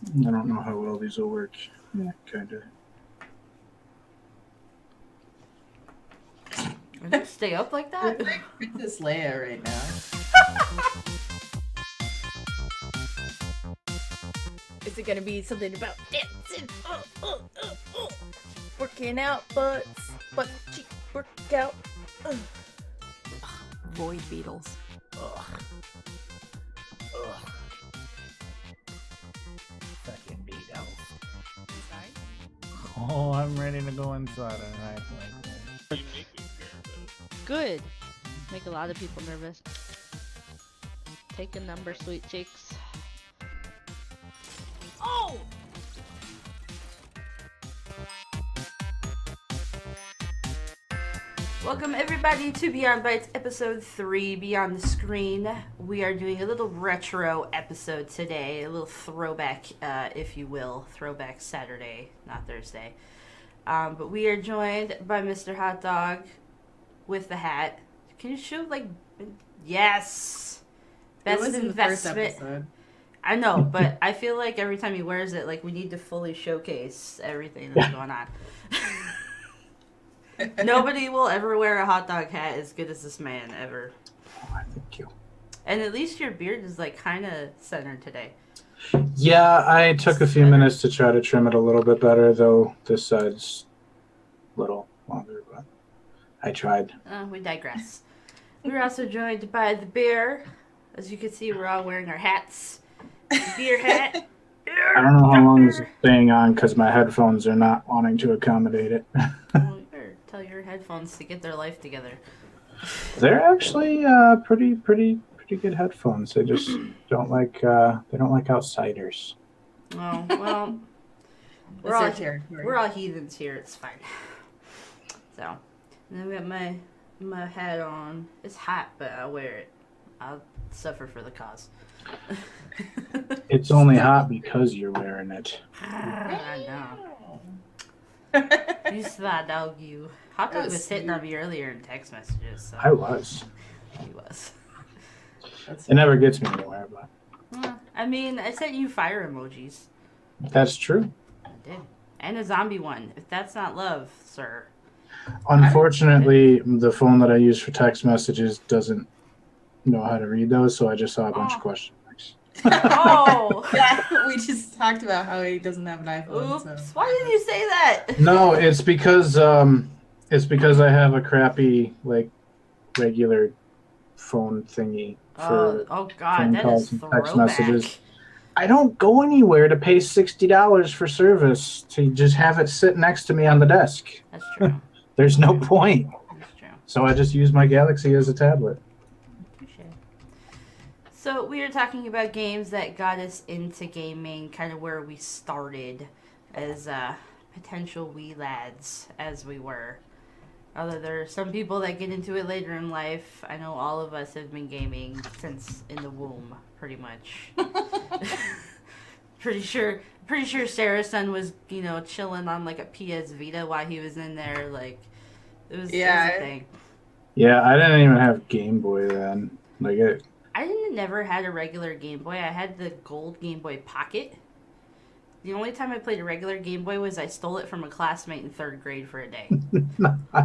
I don't know how well these will work. Yeah, kind of. Stay up like that? You're like Princess Leia right now. Is it gonna be something about dancing? Working out butts, butt cheek workout. Void beetles. Ugh. Fucking beetles. Oh, I'm ready to go inside and hide like that. You make me nervous. Good. Make a lot of people nervous. Take a number, sweet cheeks. Oh! Welcome everybody to Beyond Bytes episode 3, Beyond the Screen. We are doing a little retro episode today, a little throwback, if you will. Throwback Saturday, not Thursday. But we are joined by Mr. Hot Dog with the hat. Can you show, like, yes! Best It was in the first investment. episode. I know, but I feel like every time he wears it, like, we need to fully showcase everything that's going on. Nobody will ever wear a hot dog hat as good as this man, ever. Oh, thank you. And at least your beard is, like, kind of centered today. Yeah, I took a few minutes to try to trim it a little bit better, though this side's a little longer, but I tried. We digress. We're also joined by the bear. As you can see, we're all wearing our hats. The beer hat. I don't know how long this is staying on because my headphones are not wanting to accommodate it. Well, you better tell your headphones to get their life together. They're actually pretty good headphones. They just don't like outsiders. Oh, well, That's their territory. we're all heathens here. It's fine. So, and then we got my hat on. It's hot, but I'll wear it. I'll suffer for the cause. It's only hot because you're wearing it. I know. You sly dog, you. Hot dog was hitting on me earlier in text messages. So I was. he was. It never gets me anywhere, but I mean, I sent you fire emojis. that's true. I did. And a zombie one. If that's not love, sir. Unfortunately, the phone that I use for text messages doesn't know how to read those, so I just saw a bunch of question marks. Oh! Yeah, we just talked about how he doesn't have an iPhone. Oops. So. Why did you say that? No, it's because I have a crappy like regular phone thingy for Oh God, phone that calls is and text throwback. messages. I don't go anywhere to pay $60 for service to just have it sit next to me on the desk. That's true. There's no point. That's true. So I just use my Galaxy as a tablet. Touché. So we are talking about games that got us into gaming, kind of where we started as potential wee lads, as we were. Although there are some people that get into it later in life. I know all of us have been gaming since in the womb, pretty much. Pretty sure Sarah's son was, chilling on like a PS Vita while he was in there. Like, it was a thing. Yeah, I didn't even have Game Boy then. I never had a regular Game Boy. I had the gold Game Boy Pocket. The only time I played a regular Game Boy was I stole it from a classmate in 3rd grade for a day.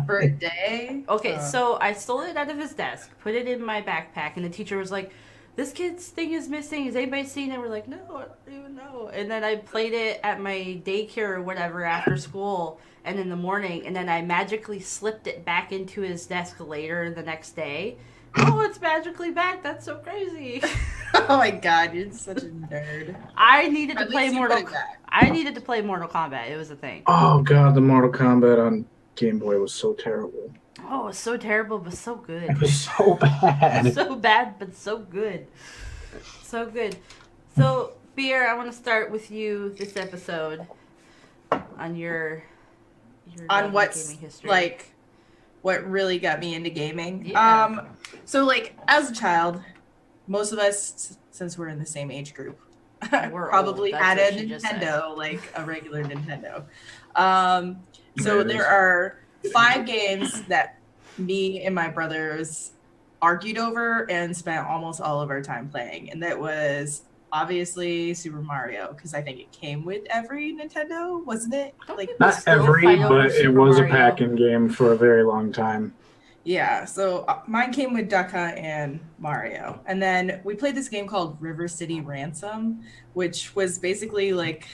For a day? Okay, so I stole it out of his desk, put it in my backpack, and the teacher was like, "This kid's thing is missing. Has anybody seen it?" We're like, "No, I don't even know." And then I played it at my daycare or whatever after school and in the morning, and then I magically slipped it back into his desk later the next day. Oh, it's magically back. That's so crazy. Oh my God, you're such a nerd. I needed to At play least you Mortal put it back. I needed to play Mortal Kombat. It was a thing. Oh god, the Mortal Kombat on Game Boy was so terrible. Oh, it was so terrible, but so good. It was so bad. So bad, but so good. So good. So, Beer, I want to start with you this episode on your On what's gaming history. like what really got me into gaming. Yeah. So like as a child, most of us, since we're in the same age group, We're probably old. had That's a what she just said. Nintendo, like a regular Nintendo. So There it there is. are 5 games that me and my brothers argued over and spent almost all of our time playing, and that was obviously Super Mario, because I think it came with every Nintendo, wasn't it? Don't Like, people Not still every, fight over but it Super was a Mario? pack-in game for a very long time. yeah. So mine came with Ducka and Mario, and then we played this game called River City Ransom, which was basically like,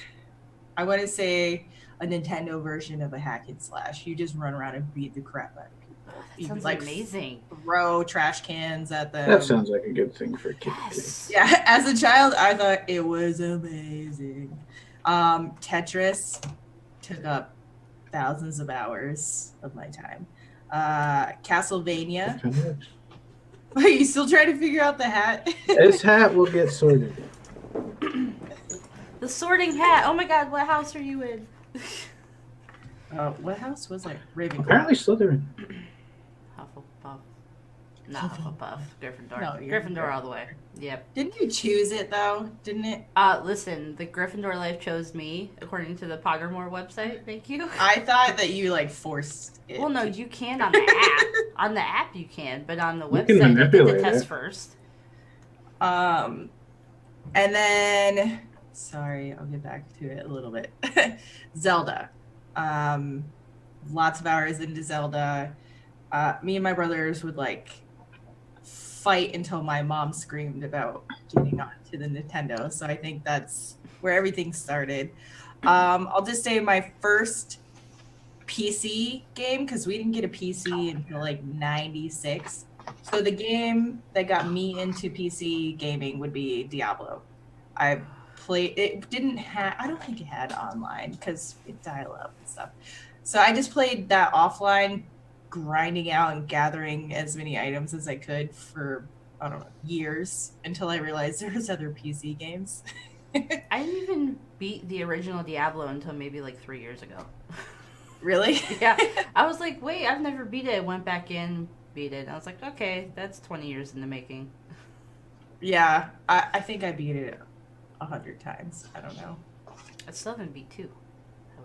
I want to say a Nintendo version of a hack and slash. You just run around and beat the crap out of people. That You sounds like amazing. throw trash cans at them. That sounds like a good thing for a kid to do. Yes. Yeah, as a child, I thought it was amazing. Tetris took up thousands of hours of my time. Castlevania. Wait, you still trying to figure out the hat? This hat will get sorted. The Sorting Hat. Oh my God, what house are you in? What house was it? Ravenclaw. Apparently Slytherin. Hufflepuff. Not Hufflepuff. Gryffindor. No, you're Gryffindor all the way. Yep. Didn't you choose it though? Didn't it? Listen, the Gryffindor life chose me, according to the Pottermore website. Thank you. I thought that you like forced it. Well, no, you can on the app. On the app you can, but on the You can website they did the manipulate test it. first. And then, sorry, I'll get back to it a little bit. Zelda. Lots of hours into Zelda. Me and my brothers would like fight until my mom screamed about getting onto the Nintendo. So I think that's where everything started. I'll just say my first PC game, because we didn't get a PC until like 96. So the game that got me into PC gaming would be Diablo. I played it. I don't think it had online because it dial up and stuff. So I just played that offline, grinding out and gathering as many items as I could for, I don't know, years, until I realized there was other PC games. I didn't even beat the original Diablo until maybe like 3 years ago. Really? Yeah. I was like, wait, I've never beat it. I went back in, beat it. And I was like, okay, that's 20 years in the making. Yeah, I think I beat it 100 times. I don't know. I still haven't beat 2.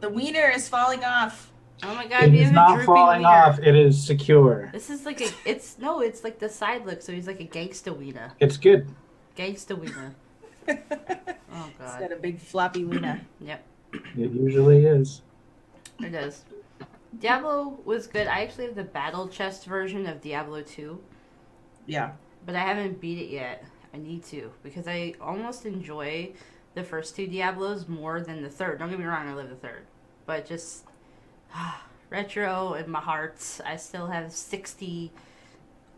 The wiener is falling off. Oh my God, It we is have a not drooping falling wiener. off. It is secure. This is like it's like the side look, so he's like a gangsta wiener. It's good. Gangsta wiener. Oh It's God. got a big floppy wiener. Yep, It usually is. it does. Diablo was good. I actually have the battle chest version of Diablo 2, Yeah. but I haven't beat it yet. I need to, because I almost enjoy the first 2 Diablos more than the third. Don't get me wrong, I love the third. But just retro in my heart. I still have 60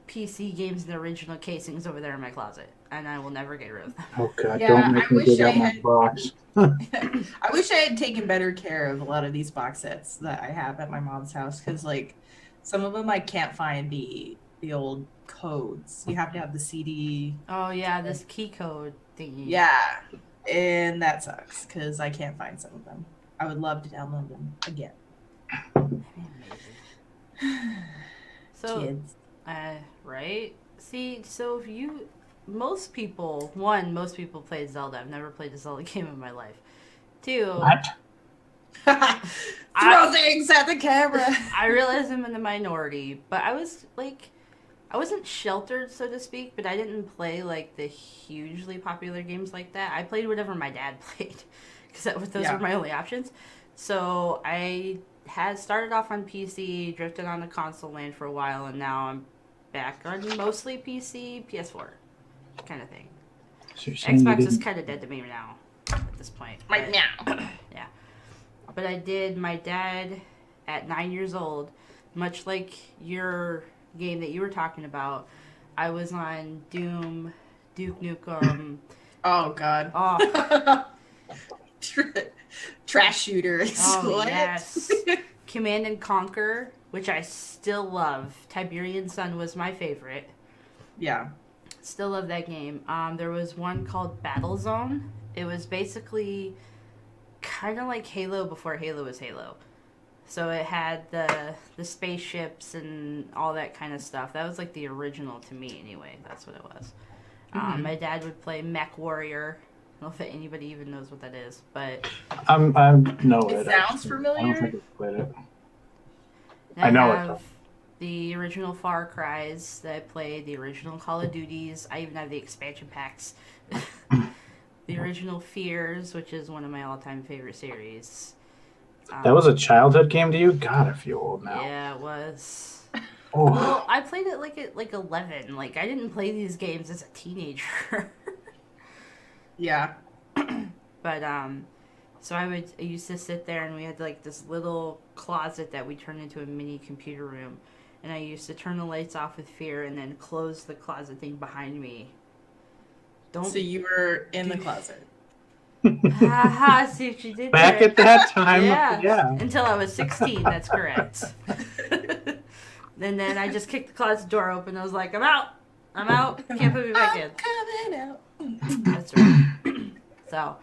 PC games in the original casings over there in my closet, and I will never get rid of them. Oh God, Yeah, don't make I me wish dig out I my had- box. I wish I had taken better care of a lot of these box sets that I have at my mom's house, because like some of them I can't find the old codes. You have to have the CD. Oh yeah, this key code thingy. Yeah, and that sucks because I can't find some of them. I would love to download them again. So, Kids. right? See, so if you, most people played Zelda. I've never played a Zelda game in my life. 2, What? Throw things at the camera. I realize I'm in the minority, but I was like, I wasn't sheltered, so to speak, but I didn't play like the hugely popular games like that. I played whatever my dad played, because those were my only options. So I had started off on PC, drifted on to console land for a while, and now I'm back on mostly PC, PS4 kind of thing. So you're saying you Xbox is didn't- kind of dead to me now at this point. Right but- now. Yeah. But I did, my dad at 9 years old, much like your game that you were talking about, I was on Doom, Duke Nukem. Oh God. Oh, Trash shooter. oh What? yes. Command and Conquer, which I still love. Tiberian Sun was my favorite. Yeah. Still love that game. There was one called Battlezone. It was basically kind of like Halo before Halo was Halo. So it had the spaceships and all that kind of stuff. That was like the original to me anyway. That's what it was. My dad would play Mech Warrior. I don't know if anybody even knows what that is, but I know it. It sounds actually. familiar. I don't think I've played it. I I know it, have though. the original Far Cries that I played, the original Call of Duties. I even have the expansion packs. The original Fears, which is one of my all-time favorite series. That was a childhood game to you? God, I feel old now. Yeah, it was. Oh. Well, I played it at 11. Like, I didn't play these games as a teenager. Yeah. But so I used to sit there, and we had like this little closet that we turned into a mini computer room, and I used to turn the lights off with Fear and then close the closet thing behind me. Don't. So you were in the closet. Haha, see what you did Back there. at that time, Yeah. Until I was 16, that's correct. And then I just kicked the closet door open. I was like, I'm out. Can't put me back in. Coming out. That's right. So,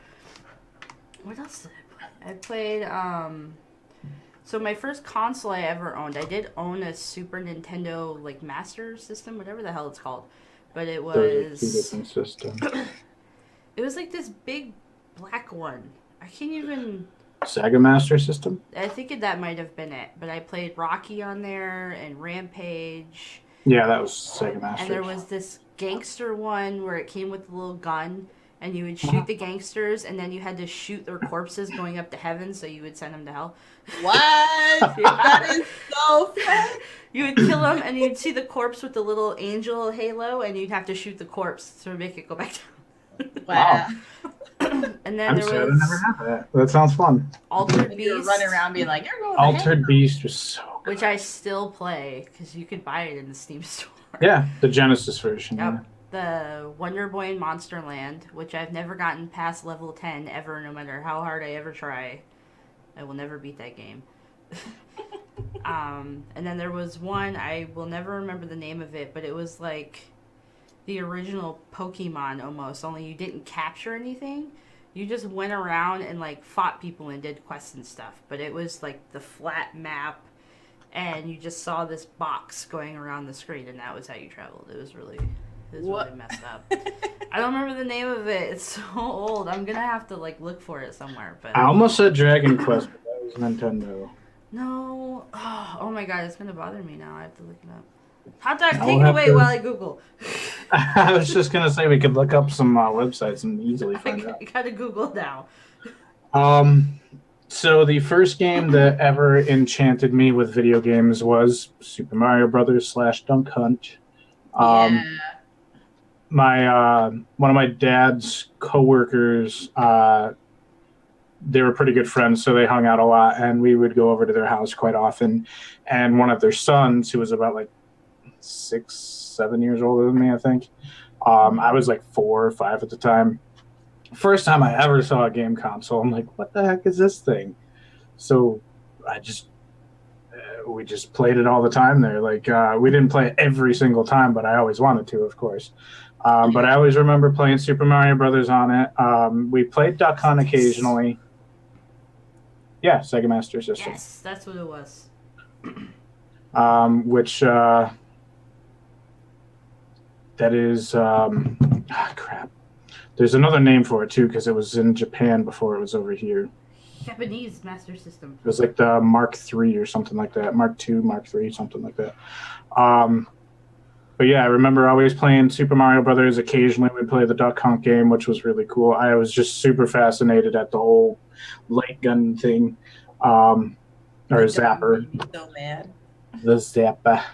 what else did I play? I played, so my first console I ever owned, I did own a Super Nintendo, like, Master System, whatever the hell it's called. But it Those are two was, different systems. it was like this big black one. I can't even, Sega Master System? I think that might have been it. But I played Rocky on there and Rampage. Yeah, that was Sega Master. And there was this gangster one where it came with a little gun, and you would shoot the gangsters, and then you had to shoot their corpses going up to heaven, so you would send them to hell. What? That is so fun. You would kill them, and you'd see the corpse with the little angel halo, and you'd have to shoot the corpse to make it go back down. Wow. And then I'm there sad I was never had that. That sounds fun. Altered You were Beast, running around being like, you're going to Altered hell. Beast was so good. which I still play, because you could buy it in the Steam store. Yeah, the Genesis version. Yep. The Wonder Boy in Monsterland, which I've never gotten past level 10 ever, no matter how hard I ever try. I will never beat that game. And then there was one, I will never remember the name of it, but it was like the original Pokemon almost, only you didn't capture anything. You just went around and like fought people and did quests and stuff. But it was like the flat map, and you just saw this box going around the screen, and that was how you traveled. It was really messed up. I don't remember the name of it. It's so old. I'm gonna have to like look for it somewhere. But I almost said Dragon Quest, but that was Nintendo. no. Oh my god, it's gonna bother me now. I have to look it up. Hot dog, I'll take it have away to- while I Google. I was just gonna say we could look up some websites and easily find out. I gotta Google now. So the first game that ever enchanted me with video games was Super Mario Brothers / Dunk Hunt. Yeah. My one of my dad's coworkers, they were pretty good friends, so they hung out a lot, and we would go over to their house quite often. And one of their sons, who was about like 6-7 years older than me, I think. I was like 4 or 5 at the time. First time I ever saw a game console, I'm like, what the heck is this thing? So we just played it all the time there. Like, we didn't play it every single time, but I always wanted to, of course. But I always remember playing Super Mario Brothers on it. We played Duck Hunt occasionally. Yeah, Sega Master System. Yes, that's what it was. Which that is crap. There's another name for it too, because it was in Japan before it was over here. Japanese Master System. It was like the Mark III or something like that. Mark II, Mark III, something like that. But yeah, I remember always playing Super Mario Brothers. Occasionally we'd play the Duck Hunt game, which was really cool. I was just super fascinated at the whole light gun thing. Or zapper. So mad. The Zappa.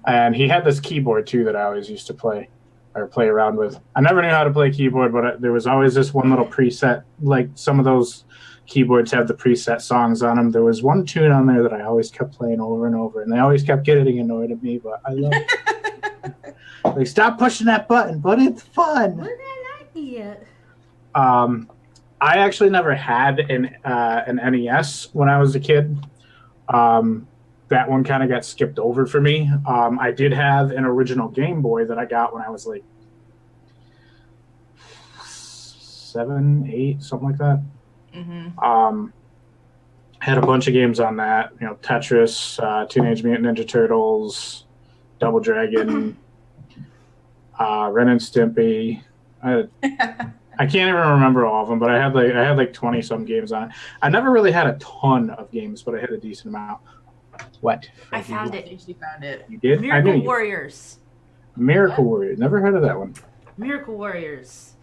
And he had this keyboard too that I always used to play around with. I never knew how to play keyboard, but there was always this one little preset. Like some of those keyboards have the preset songs on them. There was one tune on there that I always kept playing over and over, and they always kept getting annoyed at me, but I love it. Like, stop pushing that button, but it's fun. What did I like yet? I actually never had an NES when I was a kid. That one kind of got skipped over for me. I did have an original Game Boy that I got when I was like 7, 8, something like that. Mm-hmm. Had a bunch of games on that. You know, Tetris, Teenage Mutant Ninja Turtles, Double Dragon, Ren and Stimpy. I can't even remember all of them, but I had like 20 some games on it. I never really had a ton of games, but I had a decent amount. What? I found I it. think she found it. You did? I knew Miracle you. Warriors. Miracle Warrior. Never heard of that one. Miracle Warriors.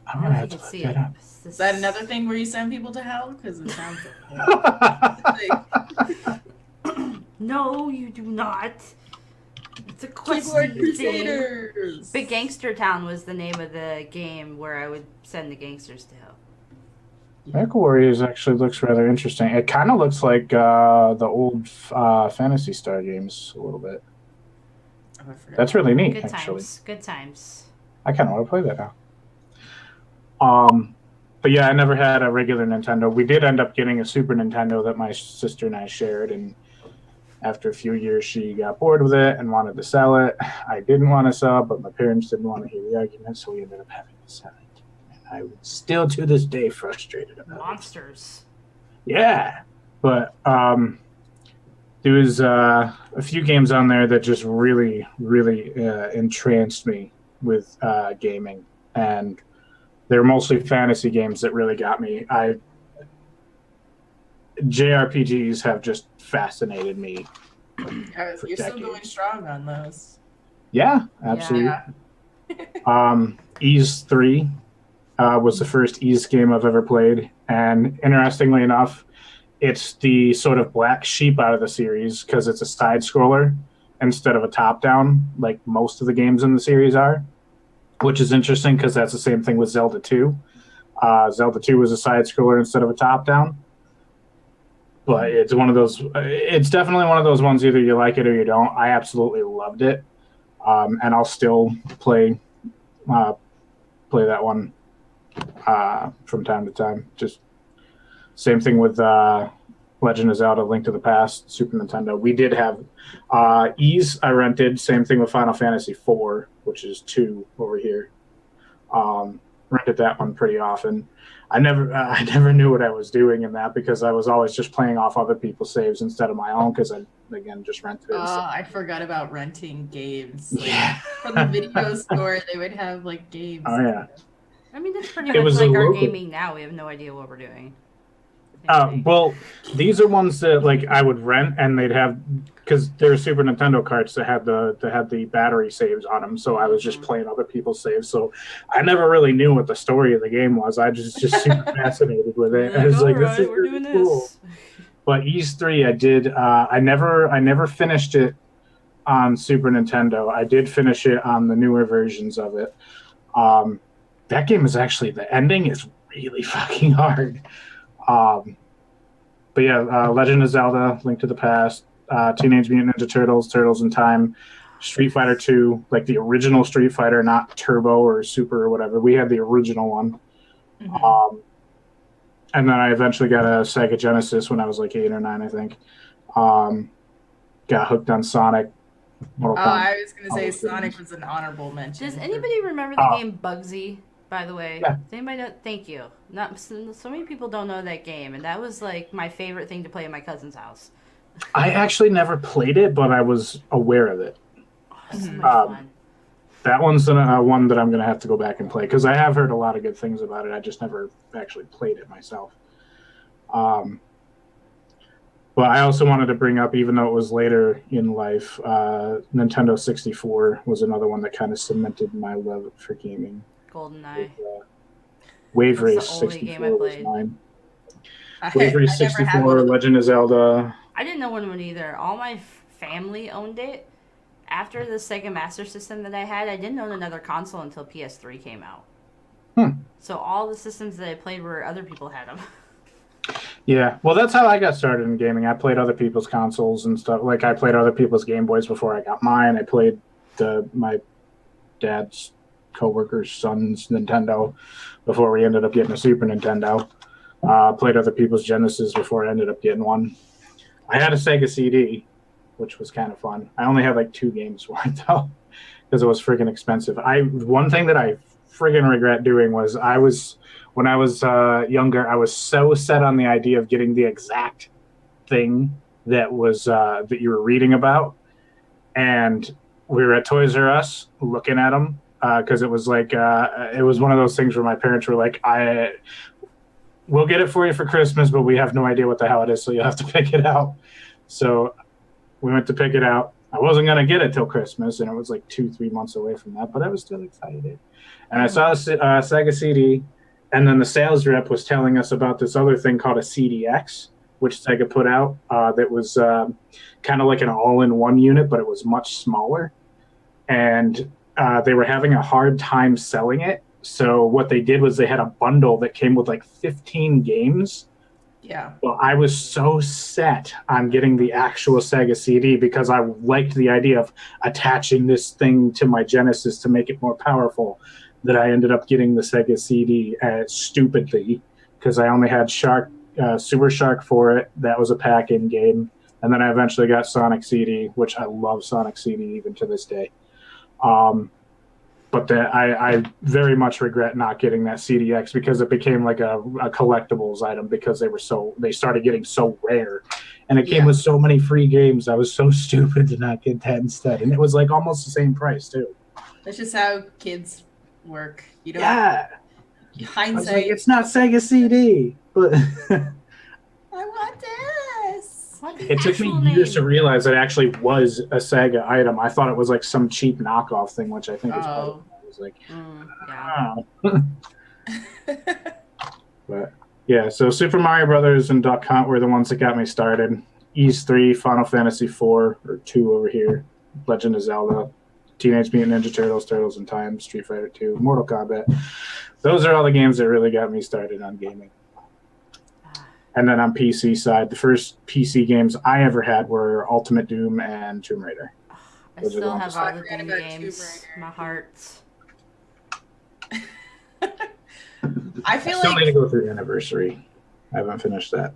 I'm gonna have to look that up. Is that another thing where you send people to hell? Because it sounds like No, you do not. It's a Keyboard quest thing. Crusaders. Big Gangster Town was the name of the game where I would send the gangsters to hell. Mech Warriors actually looks rather interesting. It kind of looks like the old Phantasy Star games a little bit. Oh, I forgot. That's really neat, Good actually. times. Good times. I kind of want to play that now. But yeah, I never had a regular Nintendo. We did end up getting a Super Nintendo that my sister and I shared, and after a few years, she got bored with it and wanted to sell it. I didn't want to sell it, but my parents didn't want to hear the argument, so we ended up having to sell it. And I would still, to this day, frustrated about Monsters. it. Yeah, but there was a few games on there that just really, really entranced me with gaming, and they were mostly fantasy games that really got me. JRPGs have just fascinated me. You're still going strong on those. Yeah, absolutely. Yeah. Ys 3 was the first Ys game I've ever played, and interestingly enough, it's the sort of black sheep out of the series because it's a side scroller instead of a top down, like most of the games in the series are, which is interesting because that's the same thing with Zelda 2. Zelda 2 was a side scroller instead of a top down. But it's one of those. It's definitely one of those ones. Either you like it or you don't. I absolutely loved it, and I'll still play that one from time to time. Just same thing with Legend of Zelda: Link to the Past, Super Nintendo. We did have Ys. I rented. Same thing with Final Fantasy IV, which is 2 over here. Rented that one pretty often. I never knew what I was doing in that because I was always just playing off other people's saves instead of my own because I, again, just rented it. I forgot about renting games. Like, Yeah. From the video store, they would have, like, games. Oh, yeah. I mean, that's pretty It much was like a our local- gaming now. We have no idea what we're doing. Well, these are ones that like I would rent, and they'd have because they're Super Nintendo carts that had the battery saves on them. So I was just playing other people's saves. So I never really knew what the story of the game was. I just super fascinated with it. I was like, this is really cool. But Ys 3, I did. I never finished it on Super Nintendo. I did finish it on the newer versions of it. That game is actually, the ending is really fucking hard. But yeah, Legend of Zelda, Link to the Past, Teenage Mutant Ninja Turtles, Turtles in Time, Street Fighter 2, like the original Street Fighter, not Turbo or Super or whatever. We had the original one. Mm-hmm. And then I eventually got a Sega Genesis when I was like 8 or 9, I think. Got hooked on Sonic. I was going to say Sonic was an honorable mention. Does anybody remember the game Bugsy? By the way, yeah. Does anybody know? Thank you. Not so many people don't know that game, and that was like my favorite thing to play in my cousin's house. I actually never played it, but I was aware of it. Oh, so much fun. That one's one that I'm going to have to go back and play because I have heard a lot of good things about it. I just never actually played it myself. But I also wanted to bring up, even though it was later in life, Nintendo 64 was another one that kind of cemented my love for gaming. GoldenEye. Wave Race That's the only 64 game I was played. mine. Wave Race I never had 64, one of Legend of Zelda. I didn't know one of them either. All my family owned it. After the Sega Master System that I had, I didn't own another console until PS3 came out. So all the systems that I played were other people had them. Yeah, well, that's how I got started in gaming. I played other people's consoles and stuff. Like, I played other people's Game Boys before I got mine. I played my dad's co-worker's son's Nintendo before we ended up getting a Super Nintendo. Played other people's Genesis before I ended up getting one. I had a Sega CD, which was kind of fun. I only had like 2 games for it, though, because it was friggin' expensive. One thing that I friggin' regret doing was when I was younger, I was so set on the idea of getting the exact thing that was that you were reading about, and we were at Toys R Us looking at them because it was like it was one of those things where my parents were like, we'll get it for you for Christmas, but we have no idea what the hell it is, so you'll have to pick it out. So we went to pick it out. I wasn't gonna get it till Christmas, and it was like 2-3 months away from that, but I was still excited. And I saw a Sega CD, and then the sales rep was telling us about this other thing called a CDX, which Sega put out. That was kind of like an all-in-one unit, but it was much smaller, and they were having a hard time selling it. So what they did was they had a bundle that came with like 15 games. Yeah. Well, I was so set on getting the actual Sega CD because I liked the idea of attaching this thing to my Genesis to make it more powerful that I ended up getting the Sega CD stupidly because I only had Super Shark for it. That was a pack-in game. And then I eventually got Sonic CD, which I love Sonic CD even to this day. But I very much regret not getting that CDX because it became like a collectibles item because they started getting so rare, and it came with so many free games. I was so stupid to not get that instead, and it was like almost the same price too. That's just how kids work. You don't. Yeah. Hindsight. Like, it's not Sega CD, but I want this. it took me years to realize that it actually was a Sega item. I thought it was like some cheap knockoff thing, which I think is part of it. I was like, but yeah, so Super Mario Brothers and Duck Hunt were the ones that got me started. Ys 3, Final Fantasy 4 or 2 over here, Legend of Zelda, Teenage Mutant Ninja Turtles, Turtles in Time, Street Fighter 2, Mortal Kombat. Those are all the games that really got me started on gaming. And then on PC side, the first PC games I ever had were Ultimate Doom and Tomb Raider. I still have all the Doom games. My heart. I feel still like need to go through Anniversary. I haven't finished that.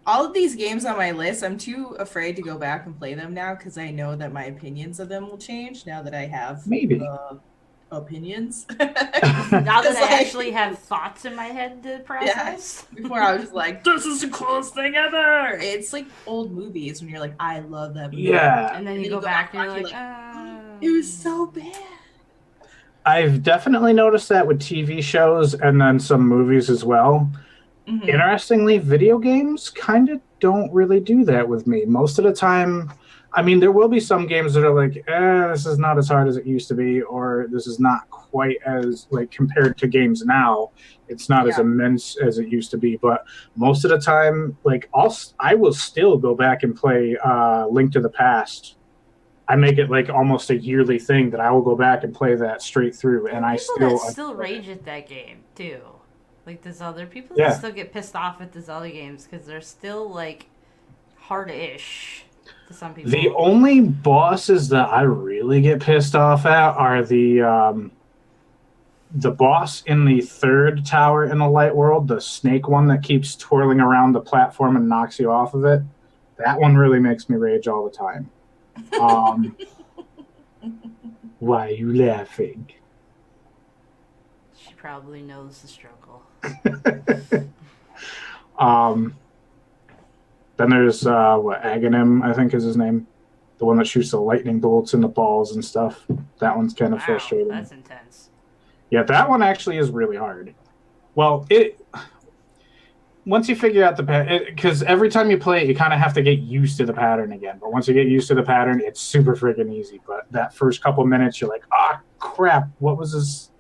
all of these games on my list, I'm too afraid to go back and play them now because I know that my opinions of them will change now that I have opinions. Now that I actually have thoughts in my head to process. Yeah. Before I was just like, this is the coolest thing ever. It's like old movies when you're like, I love that movie. Yeah. And then you go back and you're like, it was so bad. I've definitely noticed that with TV shows and then some movies as well. Mm-hmm. Interestingly, video games kind of don't really do that with me. Most of the time, I mean, there will be some games that are like, this is not as hard as it used to be, or this is not quite as, like, compared to games now, it's not as immense as it used to be. But most of the time, like, I will still go back and play Link to the Past. I make it like almost a yearly thing that I will go back and play that straight through, and I still rage at that game too. Like there's other people Yeah. that still get pissed off at the Zelda games because they're still like hard-ish to some people. The only bosses that I really get pissed off at are the boss in the third tower in the Light World, the snake one that keeps twirling around the platform and knocks you off of it. That one really makes me rage all the time. Why are you laughing? She probably knows the struggle. Then there's Aghanim, I think is his name, the one that shoots the lightning bolts and the balls and stuff. That one's kind of frustrating. That's intense. Yeah, that one actually is really hard. Well, once you figure out the pattern, because every time you play it, you kind of have to get used to the pattern again. But once you get used to the pattern, it's super freaking easy. But that first couple minutes, you're like, crap, what was this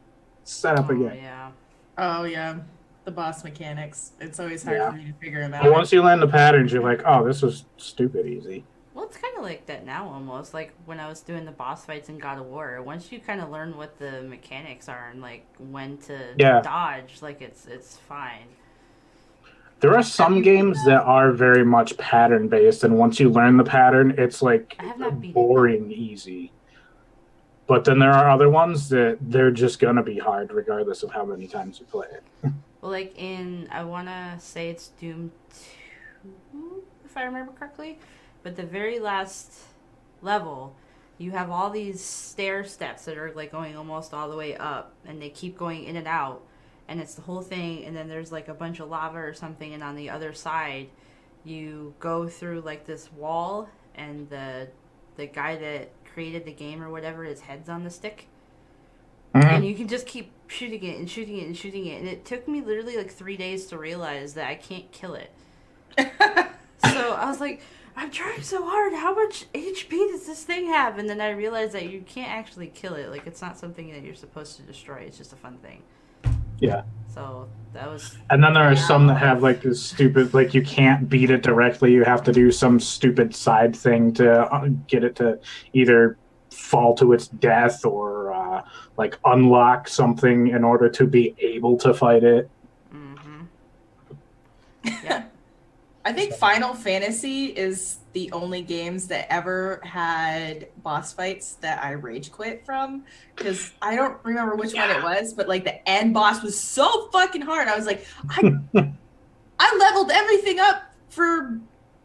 setup again? Yeah. Oh, yeah. The boss mechanics. It's always hard for me to figure them out. But once you learn the patterns, you're like, oh, this was stupid easy. Well, it's kind of like that now almost. Like when I was doing the boss fights in God of War. Once you kind of learn what the mechanics are and like when to dodge, like it's fine. There are some games that are very much pattern based, and once you learn the pattern, it's like boring easy. But then there are other ones that they're just gonna be hard regardless of how many times you play it. Well, like I wanna say it's Doom 2, if I remember correctly, but the very last level, you have all these stair steps that are like going almost all the way up, and they keep going in and out. And it's the whole thing, and then there's like a bunch of lava or something, and on the other side, you go through like this wall, and the guy that created the game or whatever, his head's on the stick. Mm-hmm. And you can just keep shooting it and shooting it and shooting it. And it took me literally like 3 days to realize that I can't kill it. So I was like, I'm trying so hard. How much HP does this thing have? And then I realized that you can't actually kill it. Like, it's not something that you're supposed to destroy. It's just a fun thing. Yeah. So that was. And then there are some that have like this stupid, like you can't beat it directly. You have to do some stupid side thing to get it to either fall to its death or like unlock something in order to be able to fight it. Mm-hmm. Yeah. I think Final Fantasy is the only games that ever had boss fights that I rage quit from, because I don't remember which one it was, but like the end boss was so fucking hard. I was like, I leveled everything up for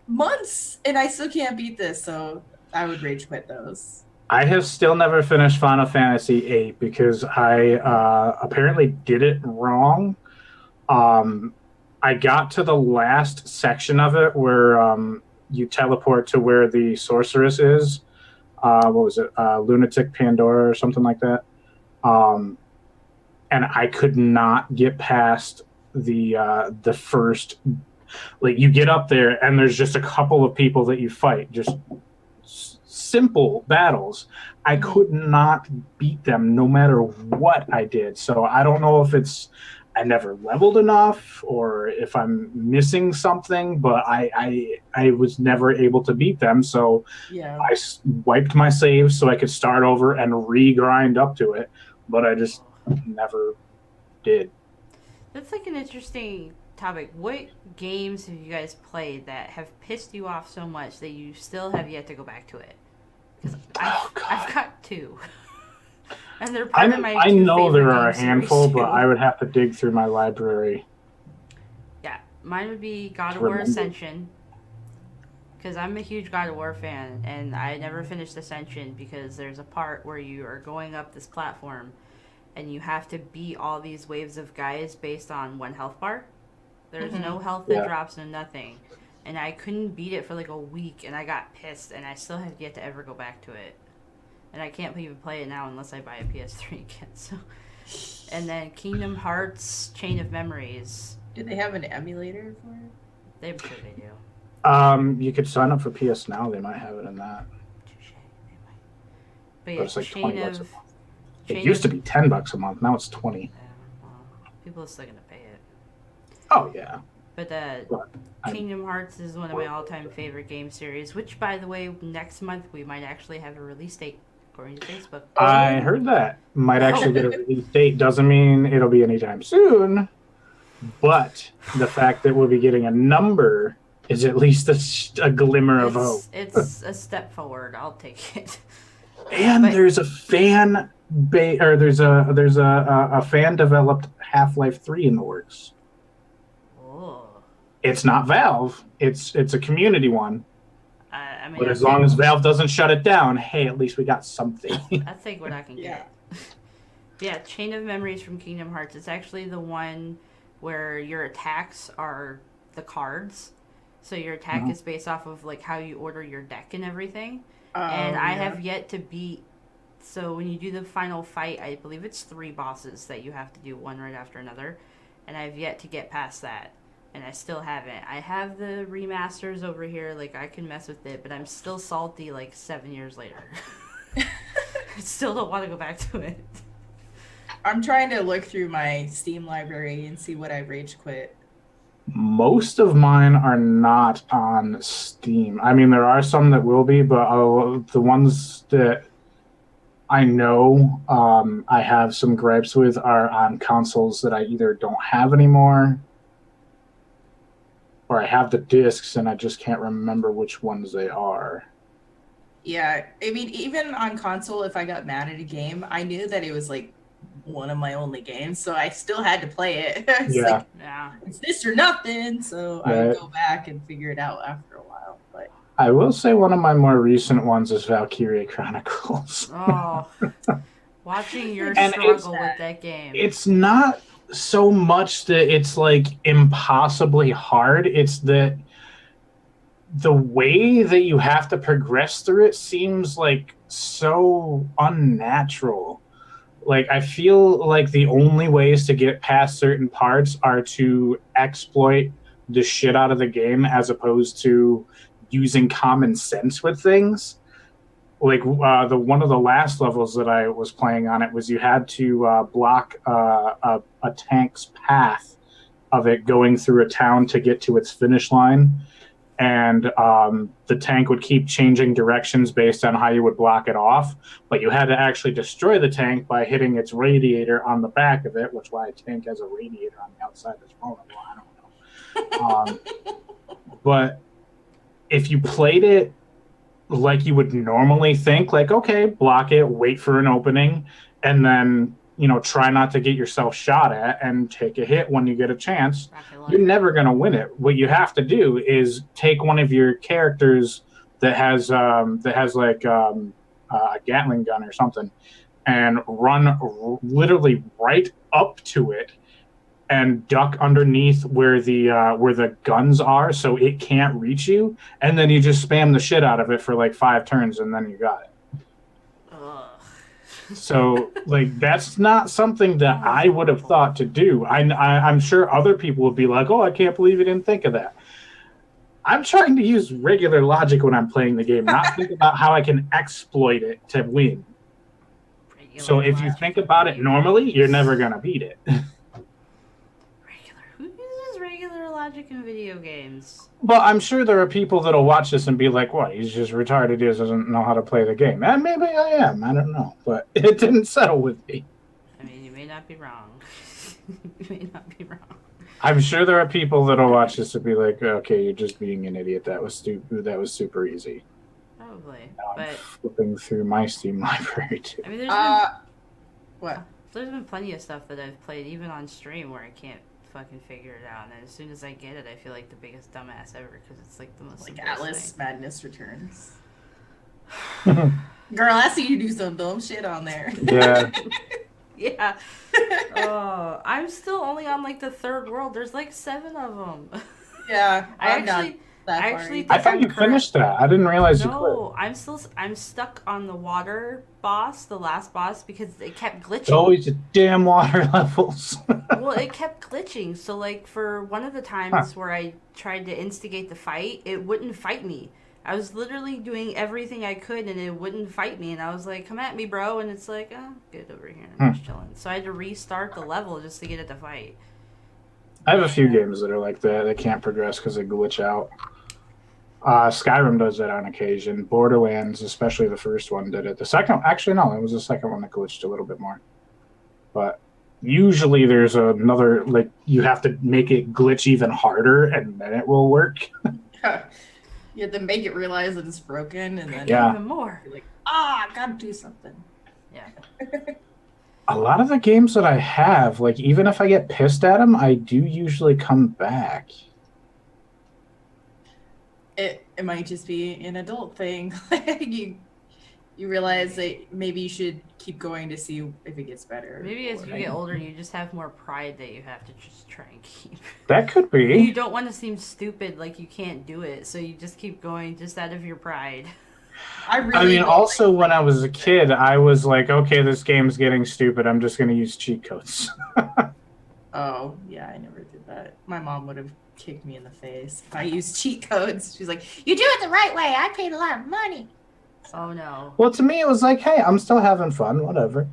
months and I still can't beat this, so I would rage quit those. I have still never finished Final Fantasy VIII because I apparently did it wrong. I got to the last section of it where you teleport to where the sorceress is. What was it? Lunatic Pandora or something like that. And I could not get past the first. Like, you get up there and there's just a couple of people that you fight. Just simple battles. I could not beat them no matter what I did. So I don't know if it's I never leveled enough or if I'm missing something, but I was never able to beat them. So Yeah. I wiped my saves so I could start over and re-grind up to it, but I just never did. That's like an interesting topic. What games have you guys played that have pissed you off so much that you still have yet to go back to it? Because I've got two. And they're part of my I know there are a games handful, series, but too. I would have to dig through my library. Yeah, mine would be God of War Ascension. Because I'm a huge God of War fan, and I never finished Ascension because there's a part where you are going up this platform and you have to beat all these waves of guys based on one health bar. There's no health that drops, no nothing. And I couldn't beat it for like a week, and I got pissed, and I still have yet to ever go back to it. And I can't even play it now unless I buy a PS3 again. So, and then Kingdom Hearts Chain of Memories. Do they have an emulator for it? I'm sure they do. You could sign up for PS Now. They might have it in that. Touche, they might. But But yeah, it's like Chain $20 a of... month. It used to be $10 a month. Now it's 20. Yeah, well, people are still going to pay it. Oh yeah. But But Kingdom Hearts is one of my all-time favorite game series, which, by the way, next month we might actually have a release date, according to Facebook. I heard that might actually get a release date. Doesn't mean it'll be anytime soon, but the fact that we'll be getting a number is at least a glimmer of hope. It's a step forward. I'll take it. And But- there's a fan there's a fan developed Half-Life 3 in the works. Oh. It's not Valve. It's a community one. I mean, But as long as Valve doesn't shut it down, hey, at least we got something. I take what I can Yeah. get. Yeah, Chain of Memories from Kingdom Hearts. It's actually the one where your attacks are the cards. So your attack is based off of like how you order your deck and everything. And I have yet to beat. So when you do the final fight, I believe it's 3 bosses that you have to do one right after another, and I've yet to get past that, and I still haven't. I have the remasters over here, like I can mess with it, but I'm still salty like 7 years later. I still don't want to go back to it. I'm trying to look through my Steam library and see what I rage quit. Most of mine are not on Steam. I mean, there are some that will be, but the ones that I know I have some gripes with are on consoles that I either don't have anymore or I have the discs and I just can't remember which ones they are. Yeah, I mean, even on console, if I got mad at a game, I knew that it was like one of my only games, so I still had to play it. It's Yeah. like, Yeah. it's this or nothing, so I would Right. go back and figure it out after a while. But I will say one of my more recent ones is Valkyria Chronicles. Oh, watching your And it's- struggle with that game. It's not so much that it's like impossibly hard. It's that the way that you have to progress through it seems like so unnatural. Like, I feel like the only ways to get past certain parts are to exploit the shit out of the game as opposed to using common sense with things. Like the one of the last levels that I was playing on it was you had to block a tank's path of it going through a town to get to its finish line, and the tank would keep changing directions based on how you would block it off. But you had to actually destroy the tank by hitting its radiator on the back of it, which why a tank has a radiator on the outside that's vulnerable. I don't know. But if you played it like you would normally think, like, okay, block it, wait for an opening, and then, try not to get yourself shot at and take a hit when you get a chance, you're never going to win it. What you have to do is take one of your characters that has like a Gatling gun or something and run literally right up to it and duck underneath where the guns are so it can't reach you, and then you just spam the shit out of it for like 5 turns, and then you got it. So, like, that's not something that I would have thought to do. I'm sure other people would be like, oh, I can't believe you didn't think of that. I'm trying to use regular logic when I'm playing the game, not think about how I can exploit it to win. So if you think about it normally, you're never going to beat it. Who uses regular logic in video games? Well, I'm sure there are people that'll watch this and be like, what, he's just retarded, he doesn't know how to play the game. And maybe I am, I don't know. But it didn't settle with me. I mean, you may not be wrong. You may not be wrong. I'm sure there are people that'll watch this and be like, okay, you're just being an idiot. That was stupid. That was super easy. Probably. Now But I'm flipping through my Steam library, too. I mean, What? there's been plenty of stuff that I've played, even on stream, where I can't fucking figure it out, and as soon as I get it, I feel like the biggest dumbass ever because it's like the most Like simplest Atlas thing. Madness Returns. Girl, I see you do some dumb shit on there. Yeah. Yeah. Oh, I'm still only on like the 3rd world. There's like 7 of them. Yeah, I I'm not actually that far actually either. I thought you finished that. I didn't realize you quit. No, I'm stuck on the water boss, the last boss, because it kept glitching. It's always the damn water levels. Well, it kept glitching. So, like, for one of the times where I tried to instigate the fight, it wouldn't fight me. I was literally doing everything I could, and it wouldn't fight me. And I was like, come at me, bro. And it's like, oh, good over here. I'm just chilling. So I had to restart the level just to get it to fight. I have a few games that are like that. They can't progress because they glitch out. Skyrim does that on occasion. Borderlands, especially the first one, did it. The second, actually, no, it was the second one that glitched a little bit more. But usually there's another, like, you have to make it glitch even harder, and then it will work. You have to make it realize that it's broken, and then Yeah. Even more. you're like, I gotta do something. Yeah. A lot of the games that I have, like, even if I get pissed at them, I do usually come back. It might just be an adult thing. you realize that maybe you should keep going to see if it gets better. Maybe as or- you get older, you just have more pride that you have to just try and keep. That could You be. don't want to seem stupid, like you can't do it, so you just keep going just out of your pride. I really I mean, don't also, when I was a kid, I was like, okay, this game's getting stupid. I'm just going to use cheat codes. Oh, yeah, I never did that. My mom would have kicked me in the face if I used cheat codes. She's like, you do it the right way. I paid a lot of money. Oh no. Well, to me, it was like, hey, I'm still having fun. Whatever.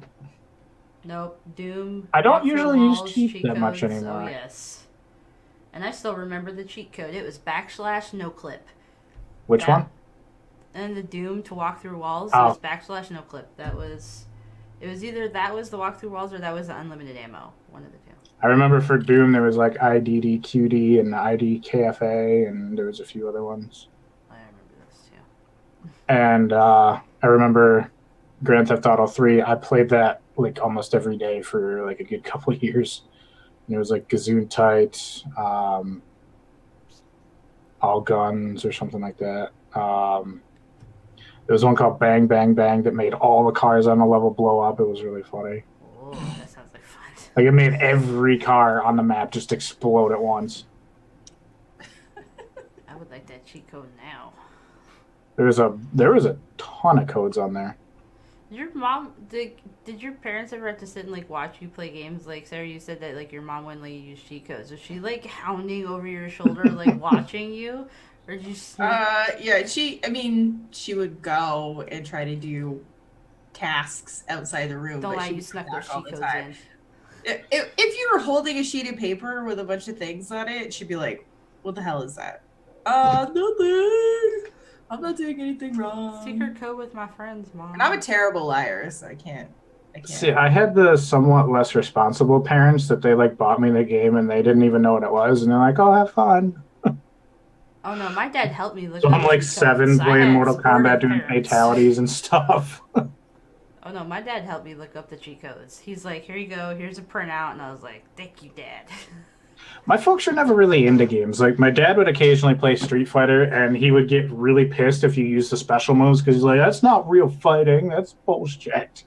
Nope. Doom. I don't walk through usually use walls, cheat that much codes. anymore. Oh yes. And I still remember the cheat code. It was / no clip. Which Yeah. one? And the Doom to walk through walls Oh. was / no clip. It was either that was the walk through walls or that was the unlimited ammo. One of the two. I remember for Doom, there was like IDDQD and IDKFA, and there was a few other ones. I remember those too. And I remember Grand Theft Auto 3. I played that like almost every day for like a good couple of years. And it was like Gesundheit, All Guns, or something like that. There was one called Bang Bang Bang that made all the cars on the level blow up. It was really funny. Oh, that sounds like fun. Like, it made every car on the map just explode at once. I would like that cheat code now. There was a ton of codes on there. Did your parents ever have to sit and like watch you play games? Like Sarah, you said that like your mom wouldn't let you use cheat codes. Was she like hounding over your shoulder, like watching you, or did you sneak? Yeah, she would go and try to do tasks outside the room. Don't but lie, she you would snuck come those back all cheat the codes time. in. If you were holding a sheet of paper with a bunch of things on it, she'd be like, "What the hell is that?" Nothing. I'm not doing anything wrong. Secret code with my friends, mom. And I'm a terrible liar, so I can't. See, I had the somewhat less responsible parents that they like bought me the game and they didn't even know what it was, and they're like, "Oh, have fun." Oh no, my dad helped me look So up I'm like cheat 7 codes. I playing had Mortal Kombat supportive doing parents. fatalities and stuff. Oh no, my dad helped me look up the cheat codes. He's like, "Here you go. Here's a printout," and I was like, "Thank you, Dad." My folks are never really into games. Like, my dad would occasionally play Street Fighter, and he would get really pissed if you used the special moves because he's like, "That's not real fighting. That's bullshit."